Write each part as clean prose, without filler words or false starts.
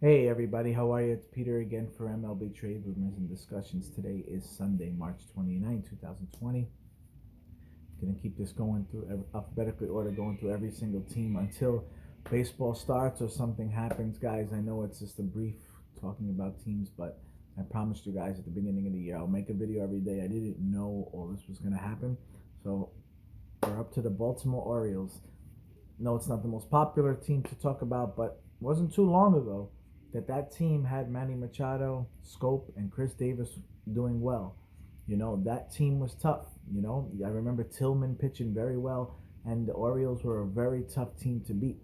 Hey everybody, how are you? It's Peter again for MLB Trade Rumors and Discussions. Today is Sunday, March 29, 2020. Gonna keep this going through alphabetically order, going through every single team until baseball starts or something happens, guys. I know it's just a brief talking about teams, but I promised you guys at the beginning of the year I'll make a video every day. I didn't know all this was gonna happen, so we're up to the Baltimore Orioles. No, it's not the most popular team to talk about, but it wasn't too long ago that team had Manny Machado, Scope, and Chris Davis doing well. That team was tough. I remember Tillman pitching very well, and the Orioles were a very tough team to beat.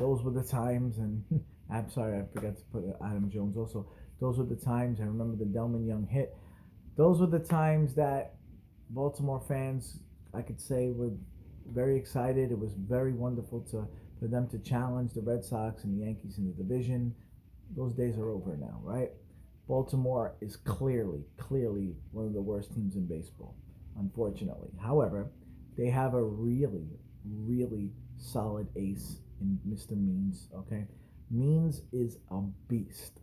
Those were the times, and I'm sorry, I forgot to put Adam Jones also. Those were the times. I remember the Delman Young hit. Those were the times that Baltimore fans, I could say, were very excited. It was very wonderful for them to challenge the Red Sox and the Yankees in the division. Those days are over now, right? Baltimore is clearly one of the worst teams in baseball, unfortunately. However, they have a really solid ace in Mr. Means, okay? Means is a beast.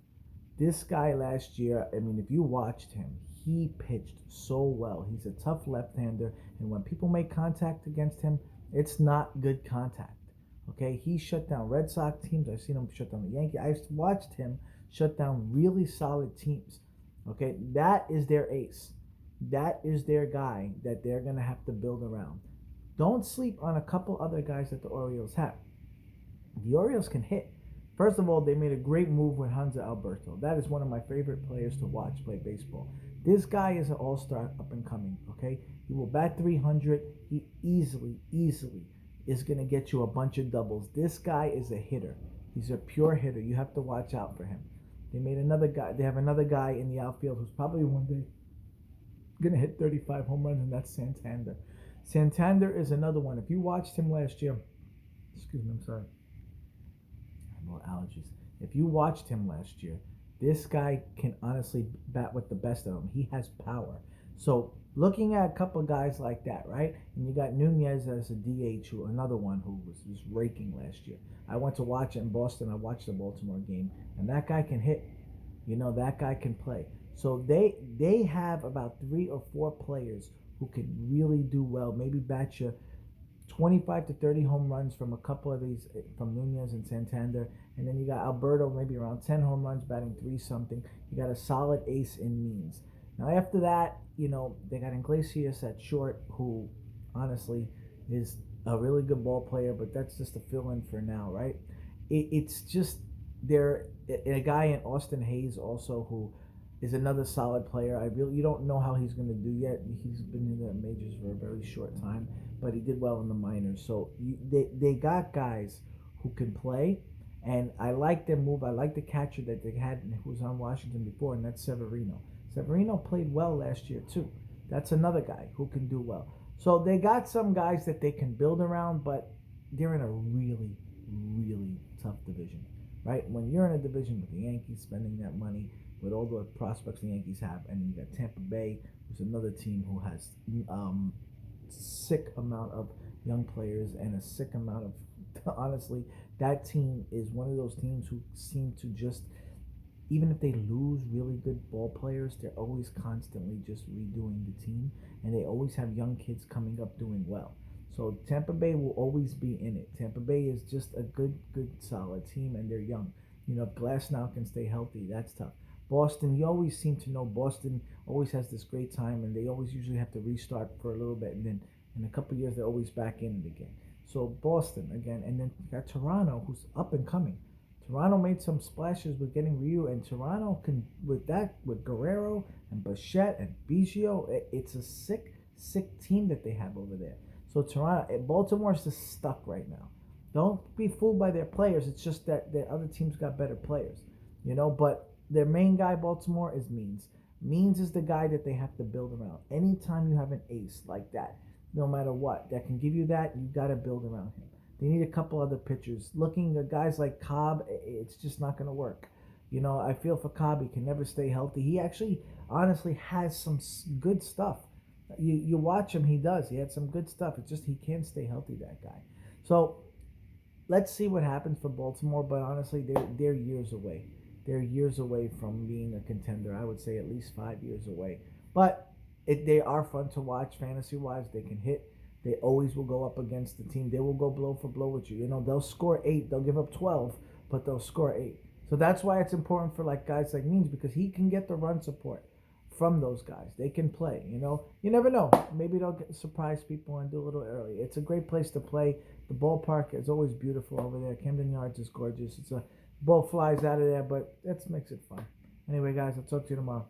This guy last year, I mean, if you watched him, he pitched so well. He's a tough left-hander, and when people make contact against him, it's not good contact. Okay, he shut down Red Sox teams. I've seen him shut down the Yankees. I've watched him shut down really solid teams. Okay, that is their ace. That is their guy that they're gonna have to build around. Don't sleep on a couple other guys that the Orioles have. The Orioles can hit. First of all, they made a great move with Hansa Alberto. That is one of my favorite players to watch play baseball. This guy is an all-star up and coming, okay? He will bat 300. He easily is going to get you a bunch of doubles. This guy is a hitter. He's a pure hitter. You have to watch out for him. They have another guy in the outfield who's probably one day going to hit 35 home runs, and that's Santander. Santander is another one. If you watched him last year, excuse me, I'm sorry. More allergies. If you watched him last year, this guy can honestly bat with the best of them. He has power. So looking at a couple of guys like that, right? And you got Nunez as a DH, who another one who was just raking last year. I went to watch it in Boston. I watched the Baltimore game, and that guy can hit. That guy can play. So they have about 3 or 4 players who can really do well. Maybe bat you 25 to 30 home runs from a couple of these, from Nunez and Santander. And then you got Alberto, maybe around 10 home runs, batting 3 something. You got a solid ace in Means. Now, after that, they got Iglesias at short, who honestly is a really good ball player, but that's just a fill in for now, right? It's just there. A guy in Austin Hayes also, who is another solid player. You don't know how he's going to do yet. He's been in the majors for a very short time, but he did well in the minors. So they got guys who can play, and I like their move. I like the catcher that they had who was on Washington before, and that's Severino. Severino played well last year too. That's another guy who can do well. So they got some guys that they can build around, but they're in a really tough division, right? When you're in a division with the Yankees spending that money, with all the prospects the Yankees have, and you got Tampa Bay, who's another team who has sick amount of young players and a sick amount of honestly, that team is one of those teams who seem to just, even if they lose really good ball players, they're always constantly just redoing the team, and they always have young kids coming up doing well. So Tampa Bay will always be in it. Tampa Bay is just a good solid team, and they're young. If Glasnow can stay healthy, that's tough. Boston, you always seem to know Boston always has this great time, and they always usually have to restart for a little bit, and then in a couple of years they're always back in it again. So Boston again, and then you got Toronto, who's up and coming. Toronto made some splashes with getting Ryu, and Toronto can with Guerrero and Bichette and Biggio. It's a sick team that they have over there. So Baltimore's just stuck right now. Don't be fooled by their players. It's just that the other teams got better players, But their main guy, Baltimore, is Means. Means is the guy that they have to build around. Anytime you have an ace like that, no matter what, that can give you that, you got to build around him. They need a couple other pitchers. Looking at guys like Cobb, it's just not going to work. I feel for Cobb. He can never stay healthy. He actually, honestly, has some good stuff. You watch him, he does. He had some good stuff. It's just he can't stay healthy, that guy. So let's see what happens for Baltimore. But honestly, they're years away. They're years away from being a contender. I would say at least 5 years away. But they are fun to watch fantasy wise. They can hit. They always will go up against the team. They will go blow for blow with you. You know, they'll score 8. They'll give up 12, but they'll score 8. So that's why it's important for like guys like Means, because he can get the run support from those guys. They can play. You know, you never know. Maybe they'll surprise people and do a little early. It's a great place to play. The ballpark is always beautiful over there. Camden Yards is gorgeous. It's a ball flies out of there, but that makes it fun. Anyway, guys, I'll talk to you tomorrow.